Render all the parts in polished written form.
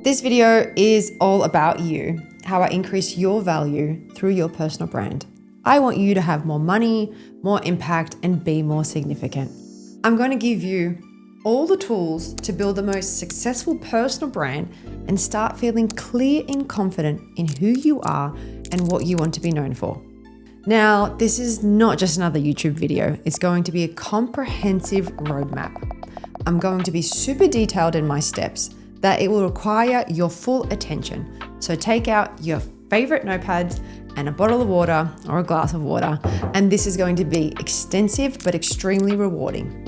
This video is all about you, how I increase your value through your personal brand. I want you to have more money, more impact, and be more significant. I'm going to give you all the tools to build the most successful personal brand and start feeling clear and confident in who you are and what you want to be known for. Now, this is not just another YouTube video. It's going to be a comprehensive roadmap. I'm going to be super detailed in my steps that it will require your full attention. So take out your favorite notepads and a bottle of water or a glass of water, and this is going to be extensive but extremely rewarding.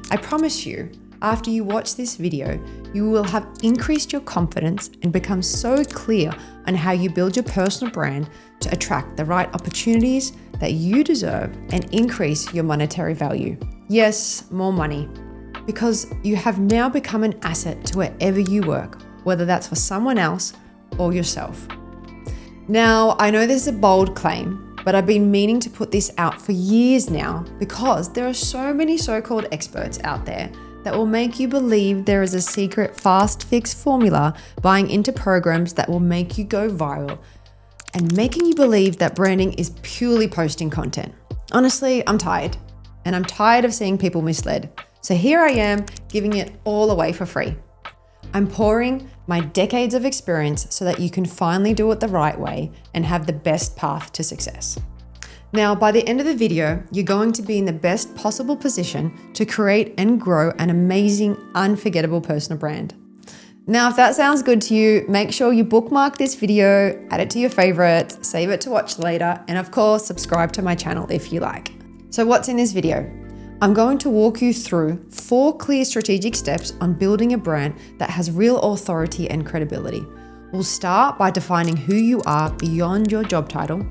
I promise you, after you watch this video, you will have increased your confidence and become so clear on how you build your personal brand to attract the right opportunities that you deserve and increase your monetary value. Yes, more money, because you have now become an asset to wherever you work, whether that's for someone else or yourself. Now, I know this is a bold claim, but I've been meaning to put this out for years now because there are so many so-called experts out there that will make you believe there is a secret fast fix formula, buying into programs that will make you go viral and making you believe that branding is purely posting content. Honestly, I'm tired, and I'm tired of seeing people misled. So here I am giving it all away for free. I'm pouring my decades of experience so that you can finally do it the right way and have the best path to success. Now, by the end of the video, you're going to be in the best possible position to create and grow an amazing, unforgettable personal brand. Now, if that sounds good to you, make sure you bookmark this video, add it to your favorites, save it to watch later, and of course, subscribe to my channel if you like. So what's in this video? I'm going to walk you through 4 clear strategic steps on building a brand that has real authority and credibility. We'll start by defining who you are beyond your job title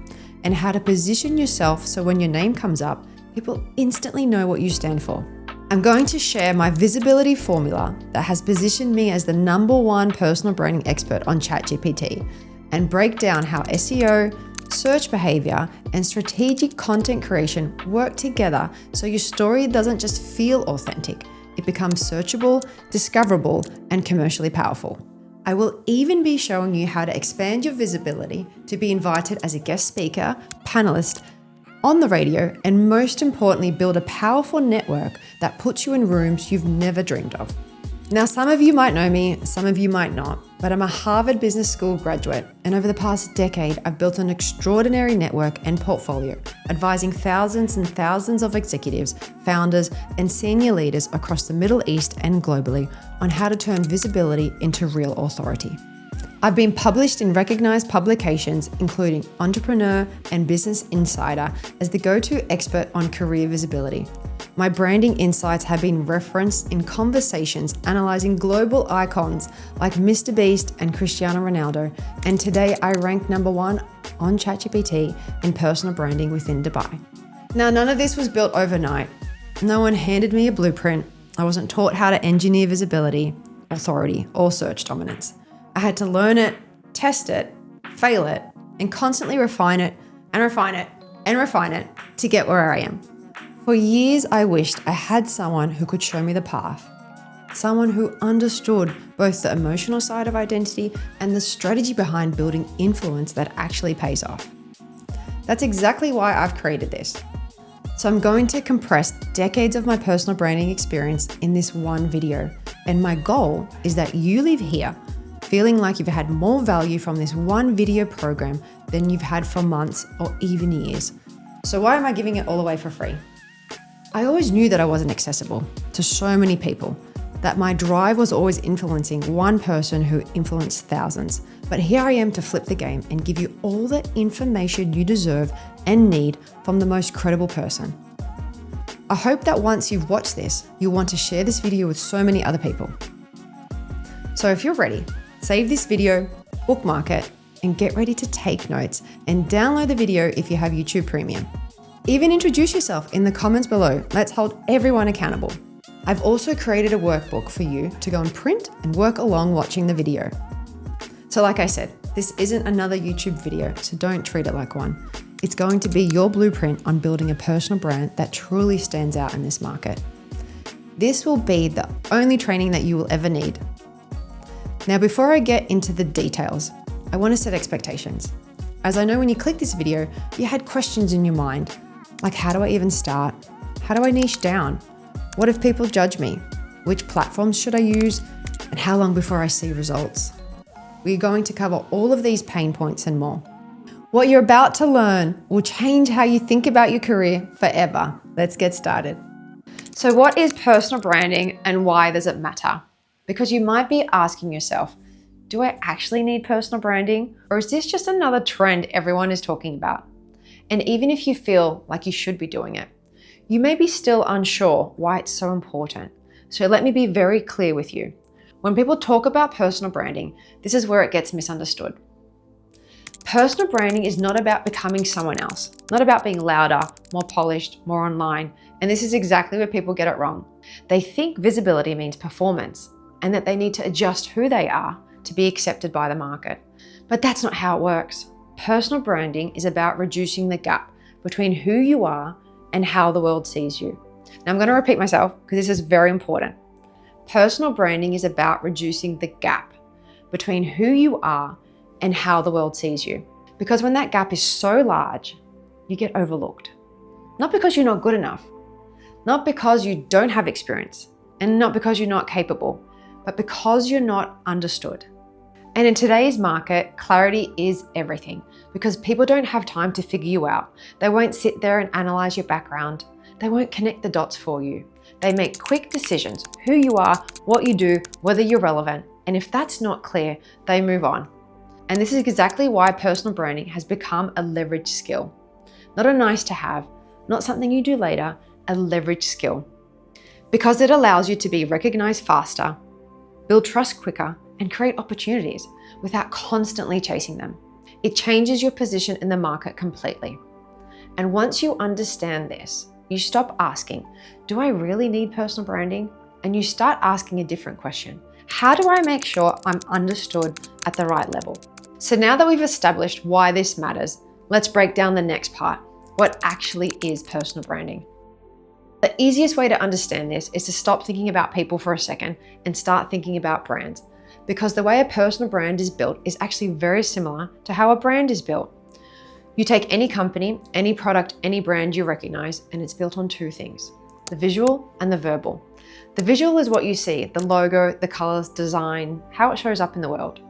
and how to position yourself so when your name comes up, people instantly know what you stand for. I'm going to share my visibility formula that has positioned me as the #1 personal branding expert on ChatGPT and break down how SEO, search behavior, and strategic content creation work together so your story doesn't just feel authentic, it becomes searchable, discoverable, and commercially powerful. I will even be showing you how to expand your visibility to be invited as a guest speaker, panelist, on the radio, and most importantly, build a powerful network that puts you in rooms you've never dreamed of. Now, some of you might know me, some of you might not, but I'm a Harvard Business School graduate, and over the past decade, I've built an extraordinary network and portfolio, advising thousands and thousands of executives, founders, and senior leaders across the Middle East and globally on how to turn visibility into real authority. I've been published in recognized publications, including Entrepreneur and Business Insider, as the go-to expert on career visibility. My branding insights have been referenced in conversations analyzing global icons like Mr. Beast and Cristiano Ronaldo, and today I rank #1 on ChatGPT in personal branding within Dubai. Now, none of this was built overnight. No one handed me a blueprint. I wasn't taught how to engineer visibility, authority, or search dominance. I had to learn it, test it, fail it, and constantly refine it and refine it and refine it to get where I am. For years, I wished I had someone who could show me the path, someone who understood both the emotional side of identity and the strategy behind building influence that actually pays off. That's exactly why I've created this. So I'm going to compress decades of my personal branding experience in this one video, and my goal is that you leave here feeling like you've had more value from this one video program than you've had for months or even years. So why am I giving it all away for free? I always knew that I wasn't accessible to so many people, that my drive was always influencing one person who influenced thousands. But here I am to flip the game and give you all the information you deserve and need from the most credible person. I hope that once you've watched this, you'll want to share this video with so many other people. So if you're ready, save this video, bookmark it, and get ready to take notes and download the video if you have YouTube Premium. Even introduce yourself in the comments below. Let's hold everyone accountable. I've also created a workbook for you to go and print and work along watching the video. So like I said, this isn't another YouTube video, so don't treat it like one. It's going to be your blueprint on building a personal brand that truly stands out in this market. This will be the only training that you will ever need. Now, before I get into the details, I want to set expectations. As I know when you click this video, you had questions in your mind, like how do I even start? How do I niche down? What if people judge me? Which platforms should I use? And how long before I see results? We're going to cover all of these pain points and more. What you're about to learn will change how you think about your career forever. Let's get started. So what is personal branding and why does it matter? Because you might be asking yourself, do I actually need personal branding? Or is this just another trend everyone is talking about? And even if you feel like you should be doing it, you may be still unsure why it's so important. So let me be very clear with you. When people talk about personal branding, this is where it gets misunderstood. Personal branding is not about becoming someone else, not about being louder, more polished, more online. And this is exactly where people get it wrong. They think visibility means performance and that they need to adjust who they are to be accepted by the market. But that's not how it works. Personal branding is about reducing the gap between who you are and how the world sees you. Now I'm going to repeat myself because this is very important. Personal branding is about reducing the gap between who you are and how the world sees you. Because when that gap is so large, you get overlooked. Not because you're not good enough, not because you don't have experience, and not because you're not capable, but because you're not understood. And in today's market, clarity is everything because people don't have time to figure you out. They won't sit there and analyze your background. They won't connect the dots for you. They make quick decisions, who you are, what you do, whether you're relevant. And if that's not clear, they move on. And this is exactly why personal branding has become a leverage skill. Not a nice to have, not something you do later, a leverage skill. Because it allows you to be recognized faster, build trust quicker, and create opportunities without constantly chasing them. It changes your position in the market completely. And once you understand this, you stop asking, do I really need personal branding? And you start asking a different question. How do I make sure I'm understood at the right level? So now that we've established why this matters, let's break down the next part. What actually is personal branding? The easiest way to understand this is to stop thinking about people for a second and start thinking about brands. Because the way a personal brand is built is actually very similar to how a brand is built. You take any company, any product, any brand you recognize, and it's built on two things, the visual and the verbal. The visual is what you see, the logo, the colors, design, how it shows up in the world.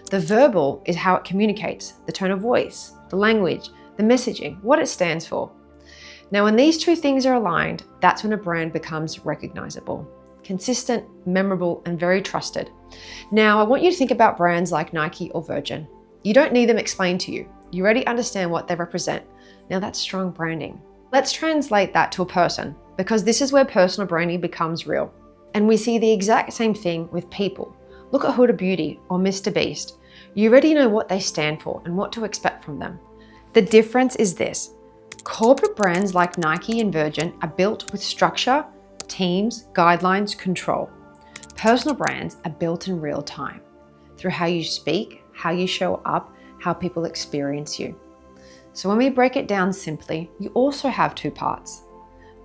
The verbal is how it communicates, the tone of voice, the language, the messaging, what it stands for. Now, when these two things are aligned, that's when a brand becomes recognizable, consistent, memorable, and very trusted. Now, I want you to think about brands like Nike or Virgin. You don't need them explained to you. You already understand what they represent. Now, that's strong branding. Let's translate that to a person, because this is where personal branding becomes real. And we see the exact same thing with people. Look at Huda Beauty or Mr. Beast. You already know what they stand for and what to expect from them. The difference is this. Corporate brands like Nike and Virgin are built with structure, teams, guidelines, control. Personal brands are built in real time through how you speak, how you show up, how people experience you. So when we break it down simply, you also have two parts.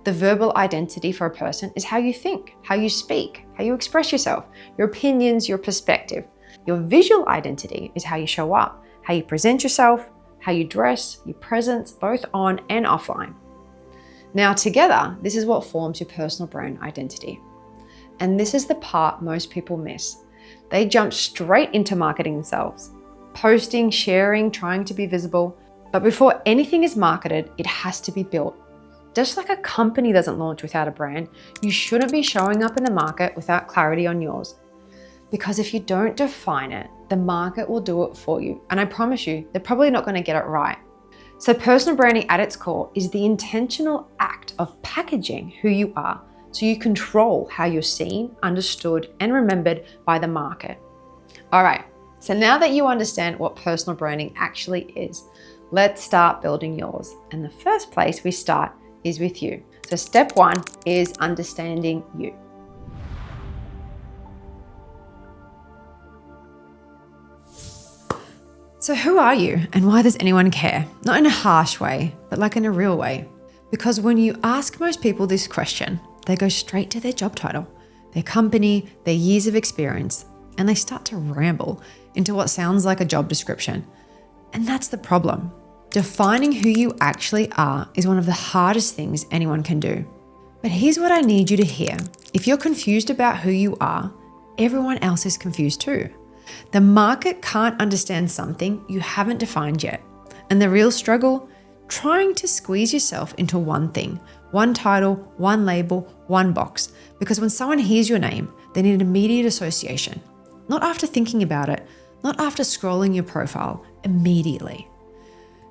The verbal identity for a person is how you think, how you speak, how you express yourself, your opinions, your perspective. Your visual identity is how you show up, how you present yourself, how you dress, your presence, both on and offline. Now together, this is what forms your personal brand identity. And this is the part most people miss. They jump straight into marketing themselves, posting, sharing, trying to be visible. But before anything is marketed, it has to be built. Just like a company doesn't launch without a brand, you shouldn't be showing up in the market without clarity on yours. Because if you don't define it, the market will do it for you. And I promise you, they're probably not going to get it right. So personal branding at its core is the intentional act of packaging who you are so you control how you're seen, understood, and remembered by the market. All right, so now that you understand what personal branding actually is, let's start building yours. And the first place we start is with you. So step one is understanding you. So who are you and why does anyone care? Not in a harsh way, but like in a real way. Because when you ask most people this question, they go straight to their job title, their company, their years of experience. and they start to ramble into what sounds like a job description. And that's the problem. Defining who you actually are is one of the hardest things anyone can do. But here's what I need you to hear. If you're confused about who you are, everyone else is confused too. The market can't understand something you haven't defined yet. And the real struggle? Trying to squeeze yourself into one thing, one title, one label, one box. Because when someone hears your name, they need an immediate association. Not after thinking about it, not after scrolling your profile, immediately.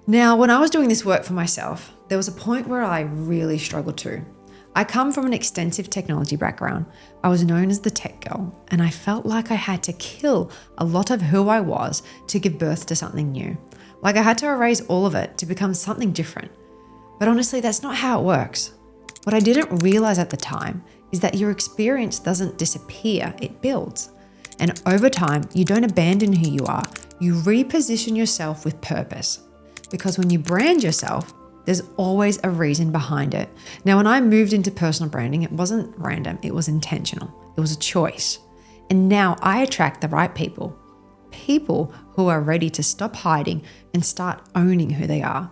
Now, when I was doing this work for myself, there was a point where I really struggled too. I come from an extensive technology background. I was known as the tech girl, and I felt like I had to kill a lot of who I was to give birth to something new. Like I had to erase all of it to become something different. But honestly, that's not how it works. What I didn't realize at the time is that your experience doesn't disappear, it builds. And over time, you don't abandon who you are, you reposition yourself with purpose. Because when you brand yourself, there's always a reason behind it. Now, when I moved into personal branding, it wasn't random, it was intentional. It was a choice. And now I attract the right people. People who are ready to stop hiding and start owning who they are.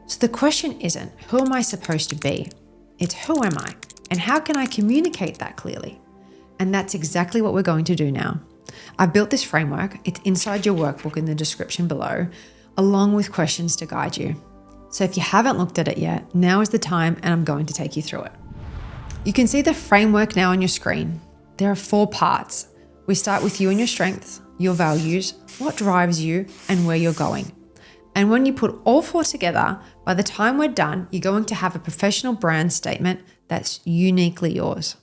So the question isn't, who am I supposed to be? It's who am I? And how can I communicate that clearly? And that's exactly what we're going to do now. I've built this framework. It's inside your workbook in the description below, along with questions to guide you. So if you haven't looked at it yet, now is the time and I'm going to take you through it. You can see the framework now on your screen. There are 4 parts. We start with you and your strengths, your values, what drives you, and where you're going. And when you put all 4 together, by the time we're done, you're going to have a professional brand statement that's uniquely yours.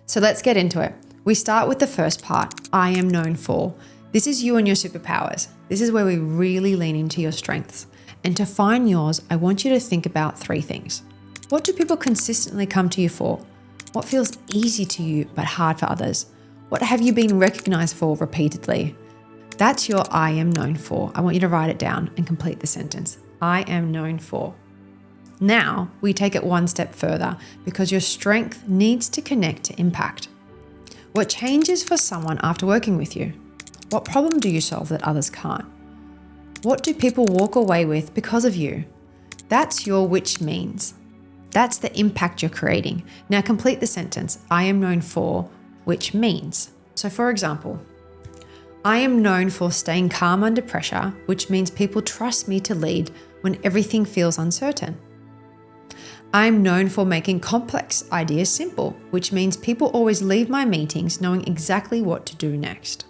So let's get into it. We start with the first part, I am known for. This is you and your superpowers. This is where we really lean into your strengths. And to find yours, I want you to think about 3 things. What do people consistently come to you for? What feels easy to you but hard for others? What have you been recognized for repeatedly? That's your I am known for. I want you to write it down and complete the sentence. I am known for. Now we take it one step further because your strength needs to connect to impact. What changes for someone after working with you? What problem do you solve that others can't? What do people walk away with because of you? That's your which means. That's the impact you're creating. Now complete the sentence. I am known for which means. So for example, I am known for staying calm under pressure, which means people trust me to lead when everything feels uncertain. I am known for making complex ideas simple, which means people always leave my meetings knowing exactly what to do next.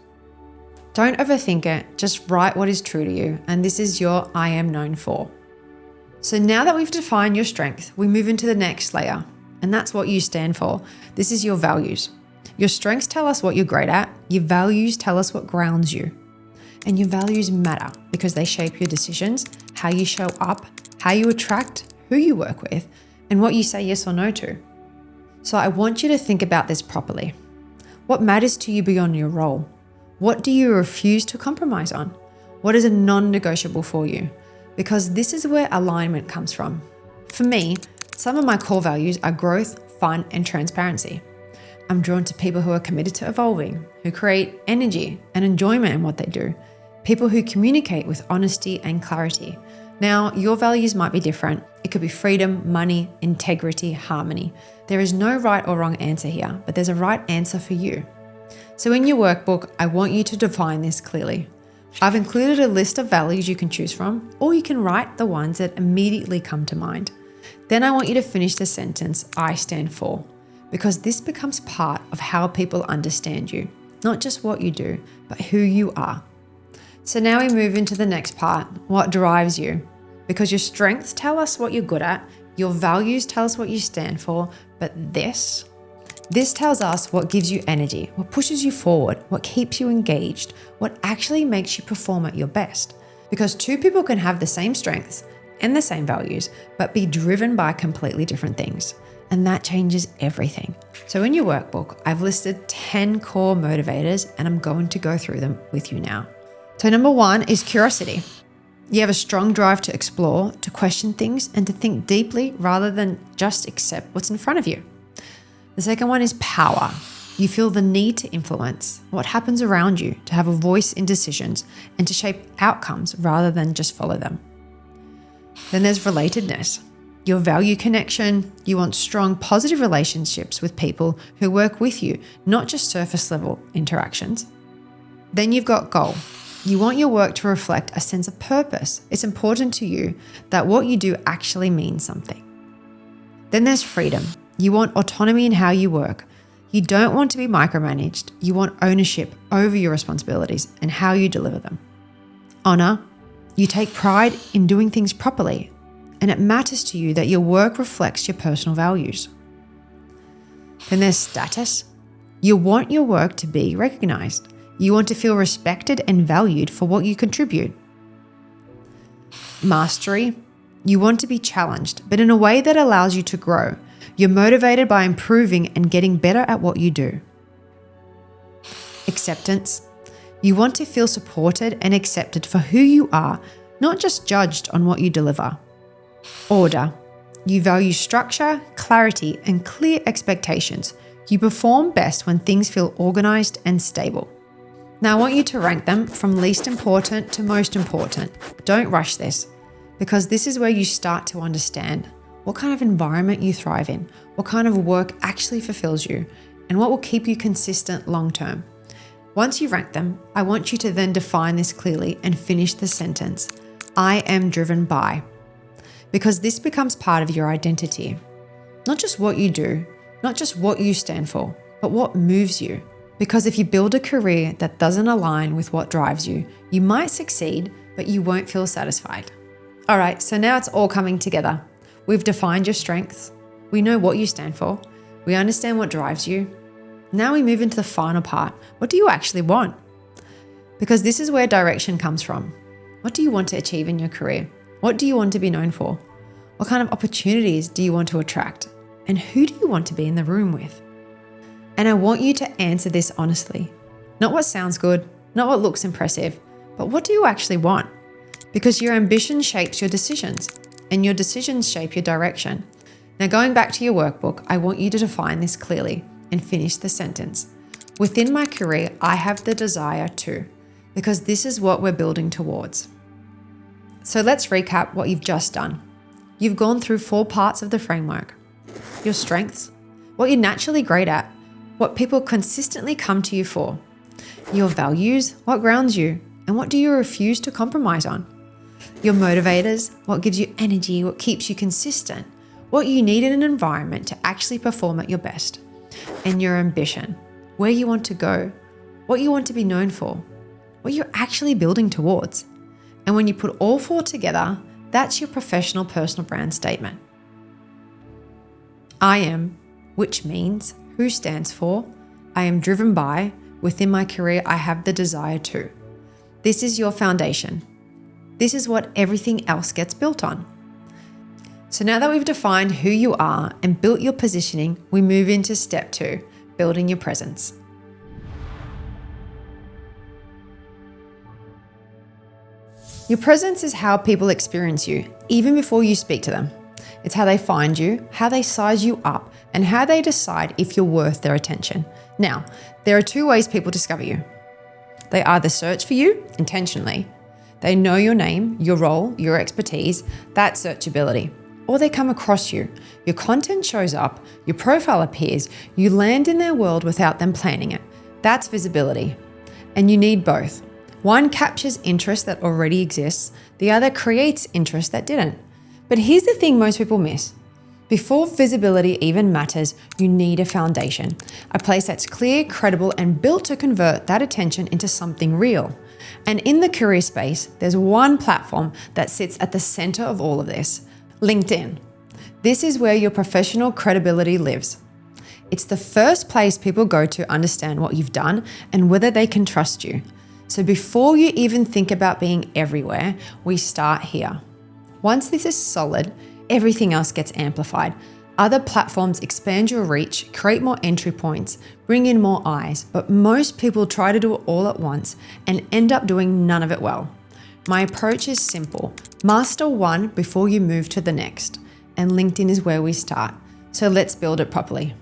Don't overthink it, just write what is true to you, and this is your I am known for. So now that we've defined your strength, we move into the next layer, and that's what you stand for. This is your values. Your strengths tell us what you're great at, your values tell us what grounds you. And your values matter because they shape your decisions, how you show up, how you attract, who you work with, and what you say yes or no to. So I want you to think about this properly. What matters to you beyond your role? What do you refuse to compromise on? What is a non-negotiable for you? Because this is where alignment comes from. For me, some of my core values are growth, fun, and transparency. I'm drawn to people who are committed to evolving, who create energy and enjoyment in what they do, people who communicate with honesty and clarity. Now, your values might be different. It could be freedom, money, integrity, harmony. There is no right or wrong answer here, but there's a right answer for you. So in your workbook, I want you to define this clearly. I've included a list of values you can choose from, or you can write the ones that immediately come to mind. Then I want you to finish the sentence, I stand for, because this becomes part of how people understand you, not just what you do, but who you are. So now we move into the next part, what drives you? Because your strengths tell us what you're good at, your values tell us what you stand for, but this tells us what gives you energy, what pushes you forward, what keeps you engaged, what actually makes you perform at your best. Because 2 people can have the same strengths and the same values, but be driven by completely different things. And that changes everything. So in your workbook, I've listed 10 core motivators, and I'm going to go through them with you now. So number 1 is curiosity. You have a strong drive to explore, to question things, and to think deeply rather than just accept what's in front of you. The second one is power. You feel the need to influence what happens around you, to have a voice in decisions and to shape outcomes rather than just follow them. Then there's relatedness. You value connection. You want strong, positive relationships with people who work with you, not just surface level interactions. Then you've got goal. You want your work to reflect a sense of purpose. It's important to you that what you do actually means something. Then there's freedom. You want autonomy in how you work. You don't want to be micromanaged. You want ownership over your responsibilities and how you deliver them. Honor. You take pride in doing things properly, and it matters to you that your work reflects your personal values. Then there's status. You want your work to be recognized. You want to feel respected and valued for what you contribute. Mastery. You want to be challenged, but in a way that allows you to grow. You're motivated by improving and getting better at what you do. Acceptance. You want to feel supported and accepted for who you are, not just judged on what you deliver. Order. You value structure, clarity, and clear expectations. You perform best when things feel organized and stable. Now I want you to rank them from least important to most important. Don't rush this, because this is where you start to understand what kind of environment you thrive in, what kind of work actually fulfills you, and what will keep you consistent long term. Once you rank them, I want you to then define this clearly and finish the sentence, I am driven by, because this becomes part of your identity. Not just what you do, not just what you stand for, but what moves you. Because if you build a career that doesn't align with what drives you, you might succeed, but you won't feel satisfied. All right, so now it's all coming together. We've defined your strengths. We know what you stand for. We understand what drives you. Now we move into the final part. What do you actually want? Because this is where direction comes from. What do you want to achieve in your career? What do you want to be known for? What kind of opportunities do you want to attract? And who do you want to be in the room with? And I want you to answer this honestly. Not what sounds good, not what looks impressive, but what do you actually want? Because your ambition shapes your decisions, and your decisions shape your direction. Now, going back to your workbook, I want you to define this clearly and finish the sentence. Within my career, I have the desire to, because this is what we're building towards. So let's recap what you've just done. You've gone through 4 parts of the framework. Your strengths, what you're naturally great at, what people consistently come to you for. Your values, what grounds you, and what do you refuse to compromise on. Your motivators, what gives you energy, what keeps you consistent, what you need in an environment to actually perform at your best. And your ambition, where you want to go, what you want to be known for, what you're actually building towards. And when you put all 4 together, that's your professional personal brand statement. I am, which means who stands for, I am driven by, within my career I have the desire to. This is your foundation. This is what everything else gets built on. So now that we've defined who you are and built your positioning, we move into step 2, building your presence. Your presence is how people experience you, even before you speak to them. It's how they find you, how they size you up, and how they decide if you're worth their attention. Now, there are 2 ways people discover you. They either search for you intentionally. They know your name, your role, your expertise, that's searchability. Or they come across you. Your content shows up, your profile appears, you land in their world without them planning it. That's visibility. And you need both. One captures interest that already exists, the other creates interest that didn't. But here's the thing most people miss. Before visibility even matters, you need a foundation, a place that's clear, credible, and built to convert that attention into something real. And in the career space, there's one platform that sits at the center of all of this, LinkedIn. This is where your professional credibility lives. It's the first place people go to understand what you've done and whether they can trust you. So before you even think about being everywhere, we start here. Once this is solid, everything else gets amplified. Other platforms expand your reach, create more entry points, bring in more eyes, but most people try to do it all at once and end up doing none of it well. My approach is simple. Master one before you move to the next. And LinkedIn is where we start. So let's build it properly.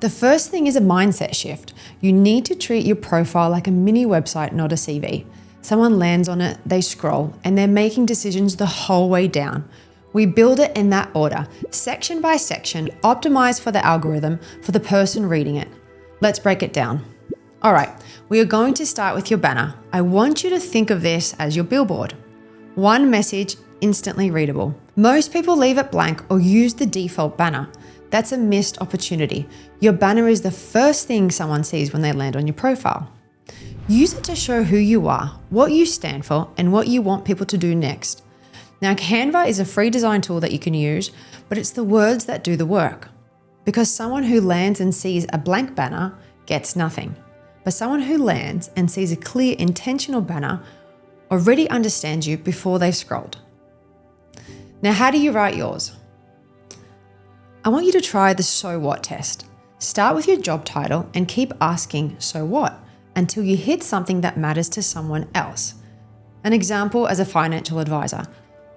The first thing is a mindset shift. You need to treat your profile like a mini website, not a CV. Someone lands on it, they scroll, and they're making decisions the whole way down. We build it in that order, section by section, optimized for the algorithm, for the person reading it. Let's break it down. All right, we are going to start with your banner. I want you to think of this as your billboard. One message, instantly readable. Most people leave it blank or use the default banner. That's a missed opportunity. Your banner is the first thing someone sees when they land on your profile. Use it to show who you are, what you stand for, and what you want people to do next. Now, Canva is a free design tool that you can use, but it's the words that do the work. Because someone who lands and sees a blank banner gets nothing. But someone who lands and sees a clear, intentional banner already understands you before they've scrolled. Now, how do you write yours? I want you to try the so what test. Start with your job title and keep asking so what until you hit something that matters to someone else. An example as a financial advisor.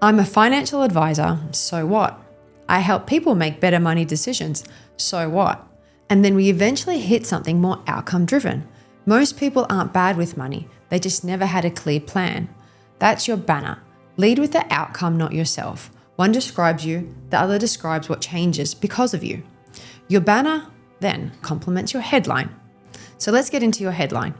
I'm a financial advisor, so what? I help people make better money decisions, so what? And then we eventually hit something more outcome driven. Most people aren't bad with money, they just never had a clear plan. That's your banner. Lead with the outcome, not yourself. One describes you, the other describes what changes because of you. Your banner then complements your headline. So let's get into your headline.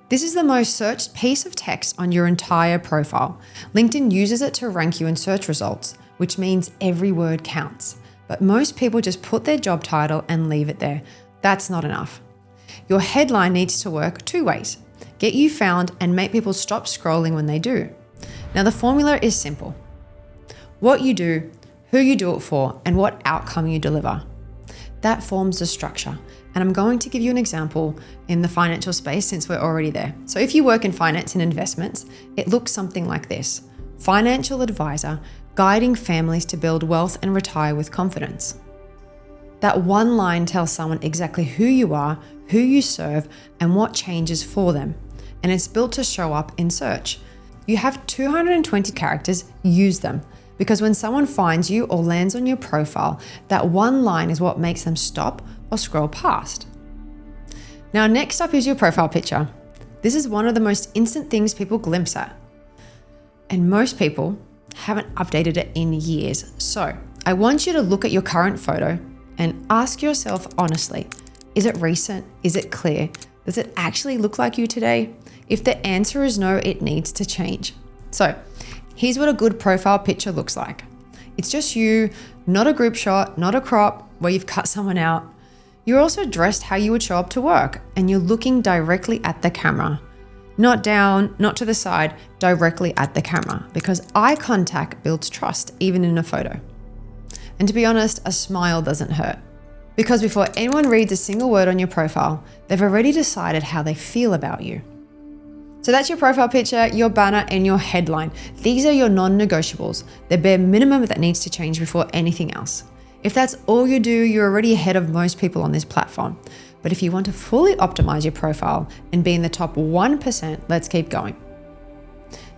This is the most searched piece of text on your entire profile. LinkedIn uses it to rank you in search results, which means every word counts. But most people just put their job title and leave it there. That's not enough. Your headline needs to work two ways. Get you found and make people stop scrolling when they do. Now the formula is simple. What you do, who you do it for, and what outcome you deliver. That forms the structure. And I'm going to give you an example in the financial space since we're already there. So if you work in finance and investments, it looks something like this. Financial advisor, guiding families to build wealth and retire with confidence. That one line tells someone exactly who you are, who you serve, and what changes for them. And it's built to show up in search. You have 220 characters, use them. Because when someone finds you or lands on your profile, that one line is what makes them stop or scroll past. Now, next up is your profile picture. This is one of the most instant things people glimpse at. And most people haven't updated it in years. So I want you to look at your current photo and ask yourself honestly, is it recent? Is it clear? Does it actually look like you today? If the answer is no, it needs to change. So here's what a good profile picture looks like. It's just you, not a group shot, not a crop where you've cut someone out. You're also dressed how you would show up to work and you're looking directly at the camera. Not down, not to the side, directly at the camera because eye contact builds trust even in a photo. And to be honest, a smile doesn't hurt. Because before anyone reads a single word on your profile, they've already decided how they feel about you. So that's your profile picture, your banner, and your headline. These are your non-negotiables, the bare minimum that needs to change before anything else. If that's all you do, you're already ahead of most people on this platform. But if you want to fully optimize your profile and be in the top 1%, let's keep going.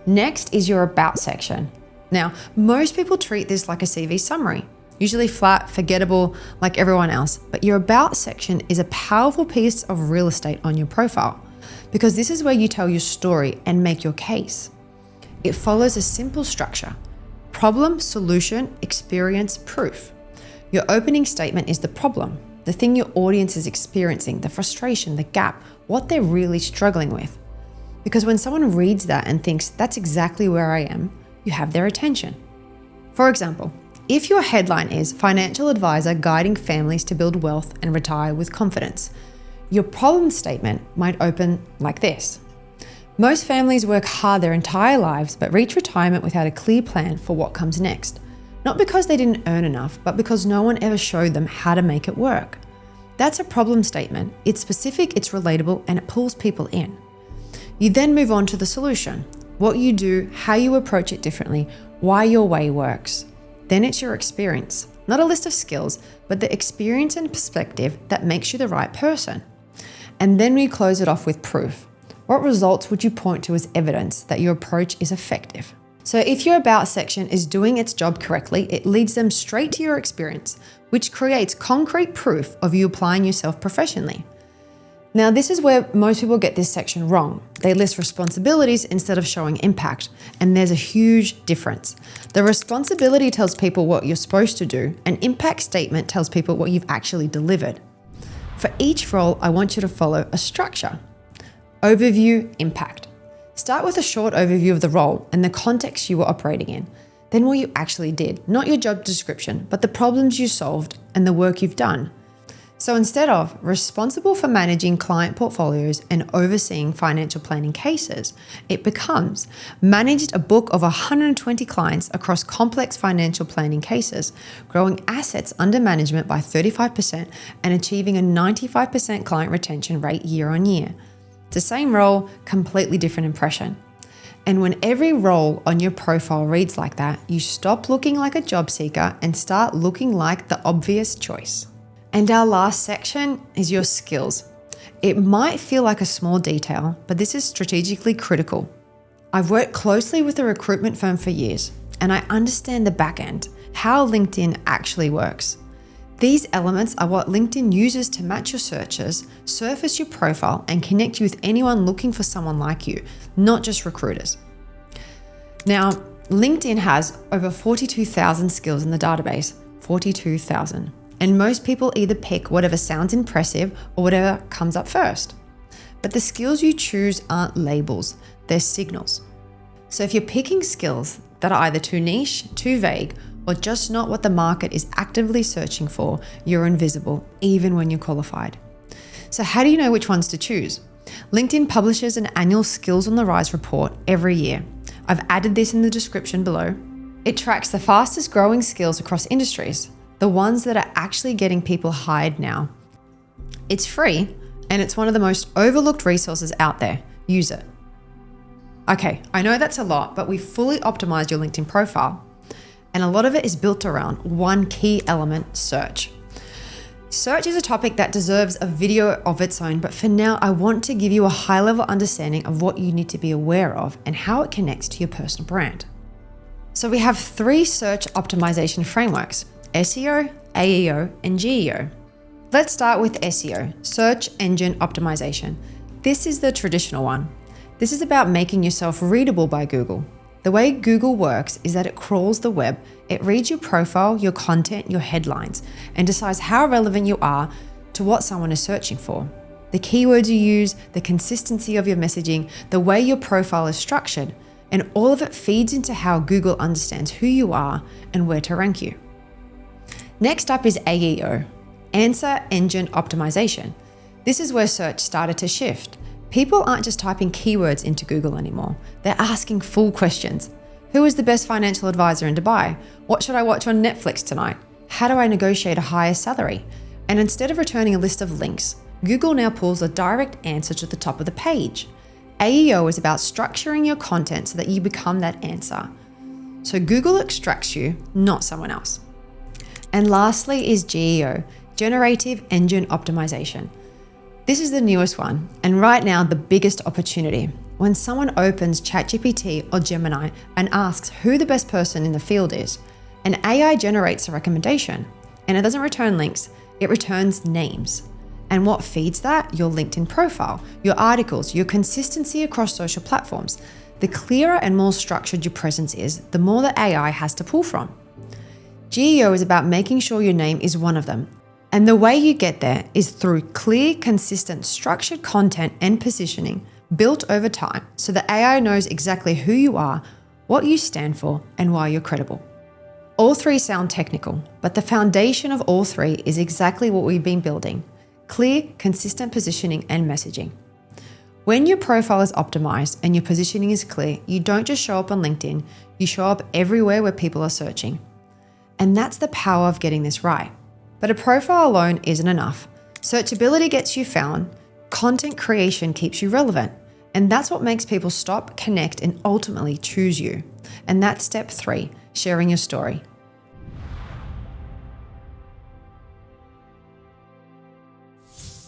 Next is your about section. Now, most people treat this like a CV summary, usually flat, forgettable, like everyone else. But your about section is a powerful piece of real estate on your profile because this is where you tell your story and make your case. It follows a simple structure: problem, solution, experience, proof. Your opening statement is the problem, the thing your audience is experiencing, the frustration, the gap, what they're really struggling with. Because when someone reads that and thinks, that's exactly where I am, you have their attention. For example, if your headline is Financial Advisor Guiding Families to Build Wealth and Retire with Confidence, your problem statement might open like this. Most families work hard their entire lives but reach retirement without a clear plan for what comes next. Not because they didn't earn enough, but because no one ever showed them how to make it work. That's a problem statement. It's specific, it's relatable, and it pulls people in. You then move on to the solution. What you do, how you approach it differently, why your way works. Then it's your experience. Not a list of skills, but the experience and perspective that makes you the right person. And then we close it off with proof. What results would you point to as evidence that your approach is effective? So if your about section is doing its job correctly, it leads them straight to your experience, which creates concrete proof of you applying yourself professionally. Now, this is where most people get this section wrong. They list responsibilities instead of showing impact, and there's a huge difference. The responsibility tells people what you're supposed to do, an impact statement tells people what you've actually delivered. For each role, I want you to follow a structure. Overview, impact. Start with a short overview of the role and the context you were operating in. Then what you actually did, not your job description, but the problems you solved and the work you've done. So instead of responsible for managing client portfolios and overseeing financial planning cases, it becomes managed a book of 120 clients across complex financial planning cases, growing assets under management by 35% and achieving a 95% client retention rate year on year. It's the same role, completely different impression. And when every role on your profile reads like that, you stop looking like a job seeker and start looking like the obvious choice. And our last section is your skills. It might feel like a small detail, but this is strategically critical. I've worked closely with a recruitment firm for years, and I understand the back end, how LinkedIn actually works. These elements are what LinkedIn uses to match your searches, surface your profile, and connect you with anyone looking for someone like you, not just recruiters. Now, LinkedIn has over 42,000 skills in the database, 42,000. And most people either pick whatever sounds impressive or whatever comes up first. But the skills you choose aren't labels, they're signals. So if you're picking skills that are either too niche, too vague, or just not what the market is actively searching for, you're invisible, even when you're qualified. So how do you know which ones to choose? LinkedIn publishes an annual Skills on the Rise report every year. I've added this in the description below. It tracks the fastest growing skills across industries, the ones that are actually getting people hired now. It's free, and it's one of the most overlooked resources out there. Use it. Okay, I know that's a lot, but we fully optimized your LinkedIn profile. And a lot of it is built around one key element, search. Search is a topic that deserves a video of its own, but for now, I want to give you a high-level understanding of what you need to be aware of and how it connects to your personal brand. So we have 3 search optimization frameworks: SEO, AEO, and GEO. Let's start with SEO, search engine optimization. This is the traditional one. This is about making yourself readable by Google. The way Google works is that it crawls the web, it reads your profile, your content, your headlines, and decides how relevant you are to what someone is searching for. The keywords you use, the consistency of your messaging, the way your profile is structured, and all of it feeds into how Google understands who you are and where to rank you. Next up is AEO, Answer Engine Optimization. This is where search started to shift. People aren't just typing keywords into Google anymore. They're asking full questions. Who is the best financial advisor in Dubai? What should I watch on Netflix tonight? How do I negotiate a higher salary? And instead of returning a list of links, Google now pulls a direct answer to the top of the page. AEO is about structuring your content so that you become that answer. So Google extracts you, not someone else. And lastly is GEO, Generative Engine Optimization. This is the newest one, and right now the biggest opportunity. When someone opens ChatGPT or Gemini and asks who the best person in the field is, an AI generates a recommendation, and it doesn't return links, it returns names. And what feeds that? Your LinkedIn profile, your articles, your consistency across social platforms. The clearer and more structured your presence is, the more the AI has to pull from. GEO is about making sure your name is one of them. And the way you get there is through clear, consistent, structured content and positioning built over time so the AI knows exactly who you are, what you stand for, and why you're credible. All 3 sound technical, but the foundation of all 3 is exactly what we've been building: clear, consistent positioning and messaging. When your profile is optimized and your positioning is clear, you don't just show up on LinkedIn, you show up everywhere where people are searching. And that's the power of getting this right. But a profile alone isn't enough. Searchability gets you found, content creation keeps you relevant, and that's what makes people stop, connect, and ultimately choose you. And that's step 3, sharing your story.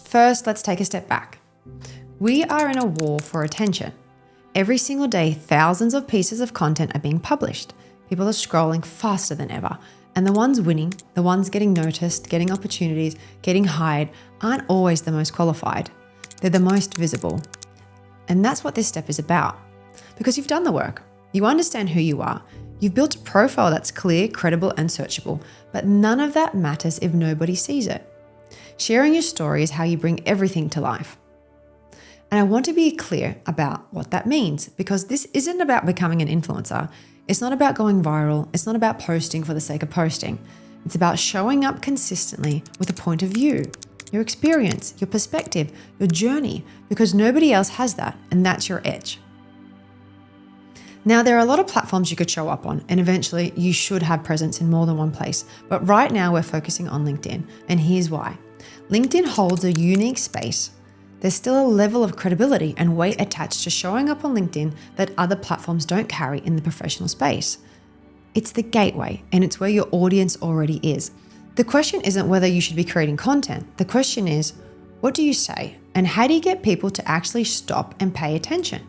First, let's take a step back. We are in a war for attention. Every single day, thousands of pieces of content are being published. People are scrolling faster than ever, And the ones winning, the ones getting noticed, getting opportunities, getting hired, aren't always the most qualified. They're the most visible. And that's what this step is about. Because you've done the work. You understand who you are. You've built a profile that's clear, credible, and searchable. But none of that matters if nobody sees it. Sharing your story is how you bring everything to life. And I want to be clear about what that means, because this isn't about becoming an influencer. It's not about going viral. It's not about posting for the sake of posting. It's about showing up consistently with a point of view, your experience, your perspective, your journey, because nobody else has that, and that's your edge. Now, there are a lot of platforms you could show up on, and eventually you should have presence in more than one place. But right now we're focusing on LinkedIn, and here's why. LinkedIn holds a unique space. There's still a level of credibility and weight attached to showing up on LinkedIn that other platforms don't carry in the professional space. It's the gateway, and it's where your audience already is. The question isn't whether you should be creating content. The question is, what do you say? And how do you get people to actually stop and pay attention?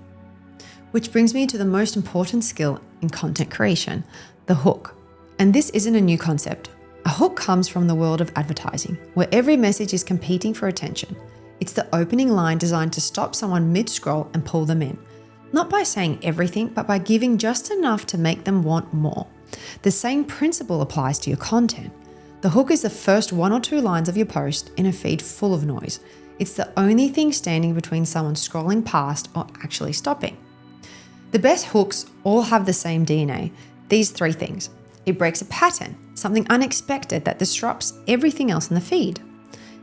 Which brings me to the most important skill in content creation, the hook. And this isn't a new concept. A hook comes from the world of advertising, where every message is competing for attention. It's the opening line designed to stop someone mid-scroll and pull them in. Not by saying everything, but by giving just enough to make them want more. The same principle applies to your content. The hook is the first 1 or 2 lines of your post in a feed full of noise. It's the only thing standing between someone scrolling past or actually stopping. The best hooks all have the same DNA, these 3 things. It breaks a pattern, something unexpected that disrupts everything else in the feed.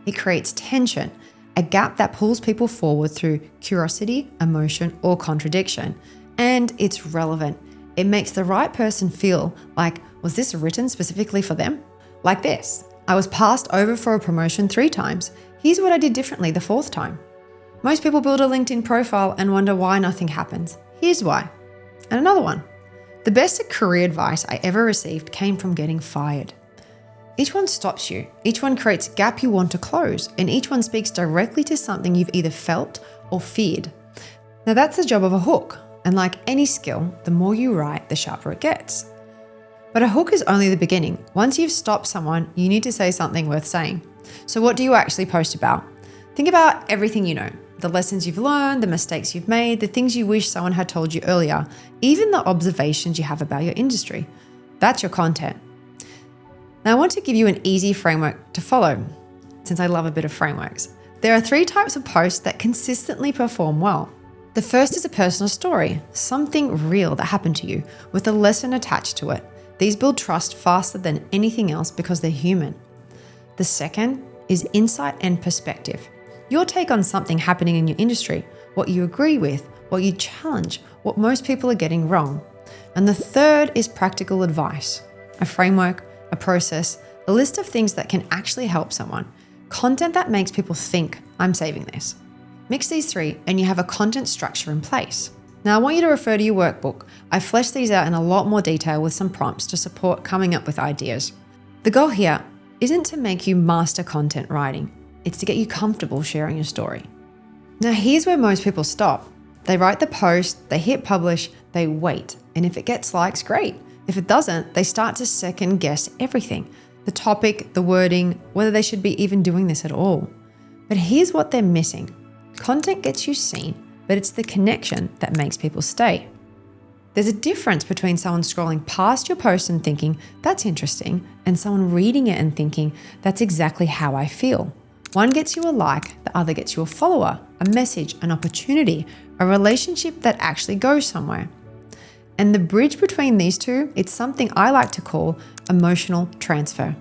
It creates tension, a gap that pulls people forward through curiosity, emotion, or contradiction. And it's relevant. It makes the right person feel like, was this written specifically for them? Like this: I was passed over for a promotion 3 times. Here's what I did differently the 4th time. Most people build a LinkedIn profile and wonder why nothing happens. Here's why. And another one. The best career advice I ever received came from getting fired. Each one stops you. Each one creates a gap you want to close. And each one speaks directly to something you've either felt or feared. Now that's the job of a hook. And like any skill, the more you write, the sharper it gets. But a hook is only the beginning. Once you've stopped someone, you need to say something worth saying. So what do you actually post about? Think about everything you know. The lessons you've learned, the mistakes you've made, the things you wish someone had told you earlier, even the observations you have about your industry. That's your content. Now I want to give you an easy framework to follow, since I love a bit of frameworks. There are 3 types of posts that consistently perform well. The first is a personal story, something real that happened to you with a lesson attached to it. These build trust faster than anything else because they're human. The second is insight and perspective. Your take on something happening in your industry, what you agree with, what you challenge, what most people are getting wrong. And the third is practical advice, a framework, a process, a list of things that can actually help someone. Content that makes people think, I'm saving this. Mix these 3 and you have a content structure in place. Now I want you to refer to your workbook. I fleshed these out in a lot more detail with some prompts to support coming up with ideas. The goal here isn't to make you master content writing. It's to get you comfortable sharing your story. Now here's where most people stop. They write the post, they hit publish, they wait. And if it gets likes, great. If it doesn't, they start to second guess everything. The topic, the wording, whether they should be even doing this at all. But here's what they're missing. Content gets you seen, but it's the connection that makes people stay. There's a difference between someone scrolling past your post and thinking, that's interesting, and someone reading it and thinking, that's exactly how I feel. One gets you a like, the other gets you a follower, a message, an opportunity, a relationship that actually goes somewhere. And the bridge between these 2, it's something I like to call emotional transfer.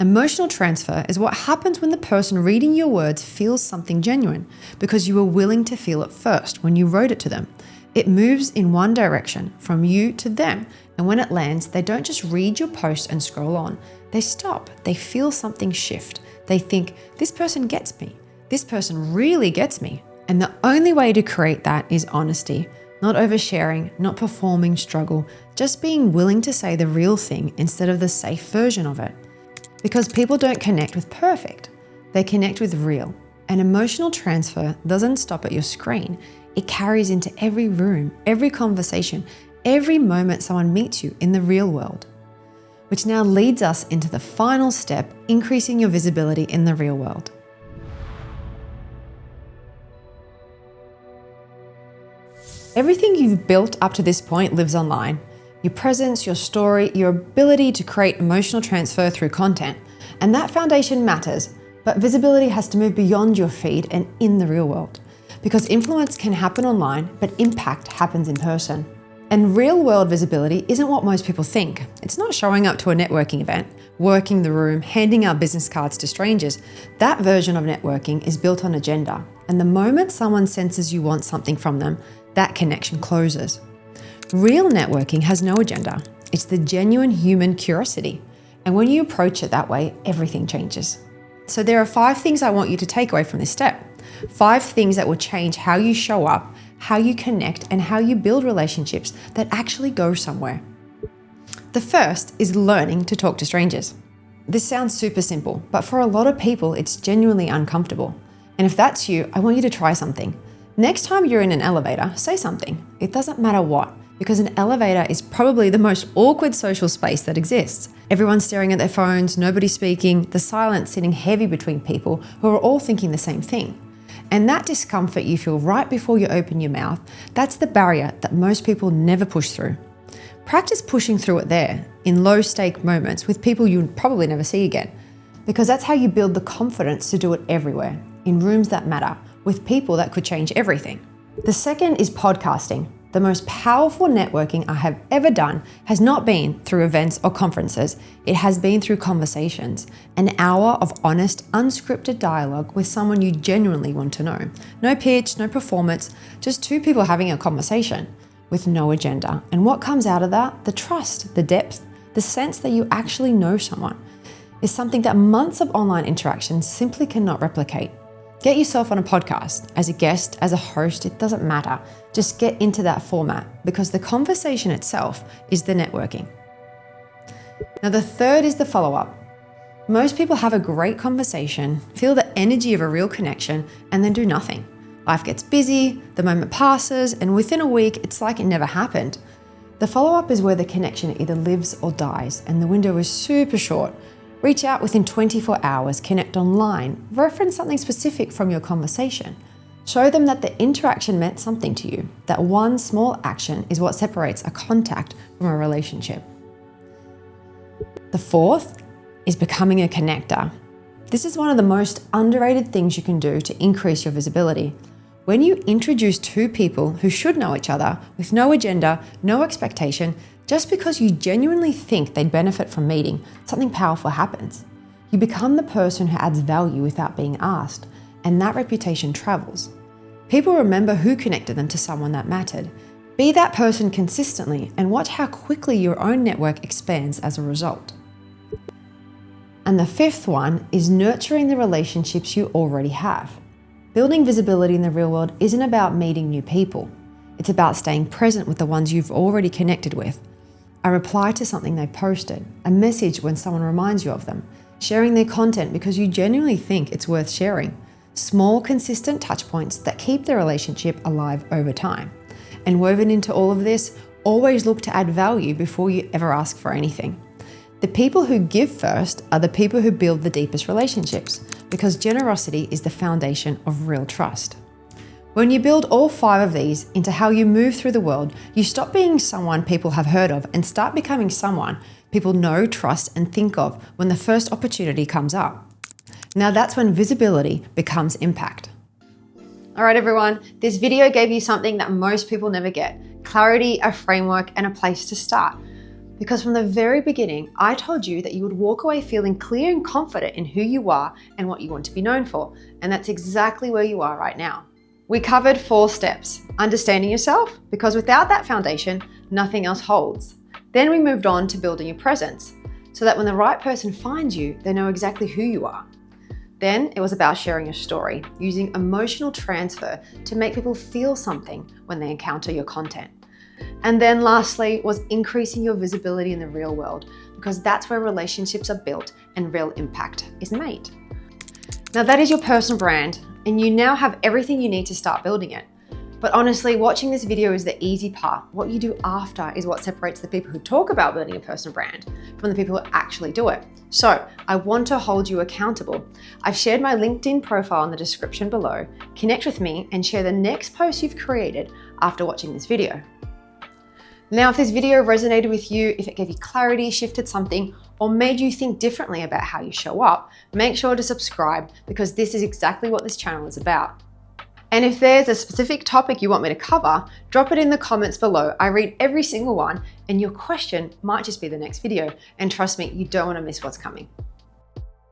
Emotional transfer is what happens when the person reading your words feels something genuine because you were willing to feel it first when you wrote it to them. It moves in one direction, from you to them. And when it lands, they don't just read your post and scroll on. They stop. They feel something shift. They think, this person gets me. This person really gets me. And the only way to create that is honesty. Not oversharing, not performing struggle, just being willing to say the real thing instead of the safe version of it. Because people don't connect with perfect, they connect with real. And emotional transfer doesn't stop at your screen. It carries into every room, every conversation, every moment someone meets you in the real world. which now leads us into the final step, increasing your visibility in the real world. Everything you've built up to this point lives online. Your presence, your story, your ability to create emotional transfer through content. And that foundation matters, but visibility has to move beyond your feed and in the real world. Because influence can happen online, but impact happens in person. And real world visibility isn't what most people think. It's not showing up to a networking event, working the room, handing out business cards to strangers. That version of networking is built on agenda. And the moment someone senses you want something from them, that connection closes. Real networking has no agenda. It's the genuine human curiosity. And when you approach it that way, everything changes. So there are 5 things I want you to take away from this step. 5 things that will change how you show up, how you connect, and how you build relationships that actually go somewhere. The first is learning to talk to strangers. This sounds super simple, but for a lot of people, it's genuinely uncomfortable. And if that's you, I want you to try something. Next time you're in an elevator, say something. It doesn't matter what, because an elevator is probably the most awkward social space that exists. Everyone's staring at their phones, nobody's speaking, the silence sitting heavy between people who are all thinking the same thing. And that discomfort you feel right before you open your mouth, that's the barrier that most people never push through. Practice pushing through it there, in low-stake moments with people you probably never see again, because that's how you build the confidence to do it everywhere, in rooms that matter, with people that could change everything. The second is podcasting. The most powerful networking I have ever done has not been through events or conferences. It has been through conversations, an hour of honest, unscripted dialogue with someone you genuinely want to know. No pitch, no performance, just 2 people having a conversation with no agenda. And what comes out of that? The trust, the depth, the sense that you actually know someone is something that months of online interactions simply cannot replicate. Get yourself on a podcast as a guest, as a host, it doesn't matter. Just get into that format because the conversation itself is the networking. Now, the third is the follow-up. Most people have a great conversation, feel the energy of a real connection, and then do nothing. Life gets busy, the moment passes, and within a week, it's like it never happened. The follow-up is where the connection either lives or dies, and the window is super short. Reach out within 24 hours, connect online, reference something specific from your conversation. Show them that the interaction meant something to you, that one small action is what separates a contact from a relationship. The fourth is becoming a connector. This is one of the most underrated things you can do to increase your visibility. When you introduce 2 people who should know each other with no agenda, no expectation, just because you genuinely think they'd benefit from meeting, something powerful happens. You become the person who adds value without being asked, and that reputation travels. People remember who connected them to someone that mattered. Be that person consistently and watch how quickly your own network expands as a result. And the 5th one is nurturing the relationships you already have. Building visibility in the real world isn't about meeting new people. It's about staying present with the ones you've already connected with. A reply to something they posted, a message when someone reminds you of them, sharing their content because you genuinely think it's worth sharing. Small, consistent touch points that keep the relationship alive over time. And woven into all of this, always look to add value before you ever ask for anything. The people who give first are the people who build the deepest relationships, because generosity is the foundation of real trust. When you build all 5 of these into how you move through the world, you stop being someone people have heard of and start becoming someone people know, trust, and think of when the first opportunity comes up. Now that's when visibility becomes impact. All right, everyone, this video gave you something that most people never get: clarity, a framework, and a place to start. Because from the very beginning, I told you that you would walk away feeling clear and confident in who you are and what you want to be known for. And that's exactly where you are right now. We covered 4 steps. Understanding yourself, because without that foundation, nothing else holds. Then we moved on to building your presence, so that when the right person finds you, they know exactly who you are. Then it was about sharing your story, using emotional transfer to make people feel something when they encounter your content. And then lastly was increasing your visibility in the real world, because that's where relationships are built and real impact is made. Now that is your personal brand, and you now have everything you need to start building it. But honestly, watching this video is the easy part. What you do after is what separates the people who talk about building a personal brand from the people who actually do it. So I want to hold you accountable. I've shared my LinkedIn profile in the description below. Connect with me and share the next post you've created after watching this video. Now, if this video resonated with you, if it gave you clarity, shifted something, or made you think differently about how you show up, make sure to subscribe because this is exactly what this channel is about. And if there's a specific topic you want me to cover, drop it in the comments below. I read every single one, and your question might just be the next video. And trust me, you don't want to miss what's coming.